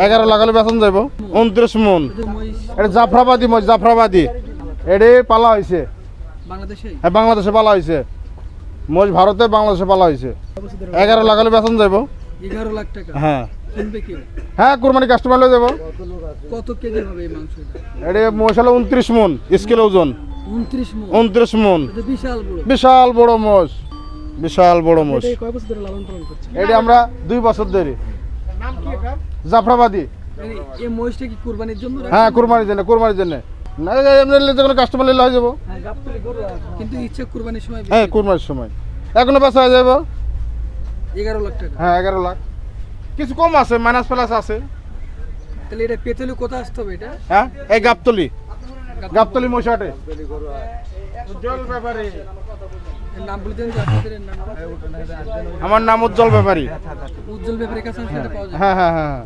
11 লাখ হলে বেতন যাইব। 29 মন। এটা জাফরাবাদী মহিষ, জাফরাবাদী। এটা পালা হয়েছে বাংলাদেশে। হ্যাঁ, বাংলাদেশে পালা হয়েছে মহিষ, ভারতে বাংলাদেশে পালা হয়েছে। 11 লাখ হলে বেতন যাইব। 11 লাখ টাকা। হ্যাঁ কিনবে কি? হ্যাঁ, কুরবানি কাস্টমার লয়ে যাব। কত কেজি হবে এই মাংস? এটা মহিষ হলো 29 মন স্কেল ওজন। 29 মণ। 29 মন। এটা বিশাল বড়। বিশাল বড় মোষ, বিশাল বড় মোষ। এটা কয় বছর ধরে লালন পালন করছেন? এটা আমরা 2 বছর ধরে। নাম কি এটা? জাফরাবাদী। এই মহিষটা কি কুরবানির জন্য রাখা? হ্যাঁ, কুরবানির জন্য, কুরবানির জন্য। না এমনি যখন কাস্টমার নিলে হয়ে যাবো। হ্যাঁ, গাবতলী গরু আছে। কিন্তু ইচ্ছা কুরবানির সময় হ্যাঁ, কুরবানির সময় এখনো বেচা হয়ে যাবো। 11 লাখ টাকা। হ্যাঁ, 11 লাখ। কিছু কম আছে, মাইনাস প্লাস আছে। তাহলে এটা পেতে হলে কোথায় আসতে হবে এটা? হ্যাঁ, এই গাবতলি, গাবতলি মশাটে। উজ্জ্বল ব্যাপারী। এর নাম বলে দেন, আপনাদের নাম। আমার নাম উজ্জ্বল ব্যাপারী। উজ্জ্বল ব্যাপারের কাছে আসলে এটা পাওয়া যায়। হ্যাঁ হ্যাঁ হ্যাঁ।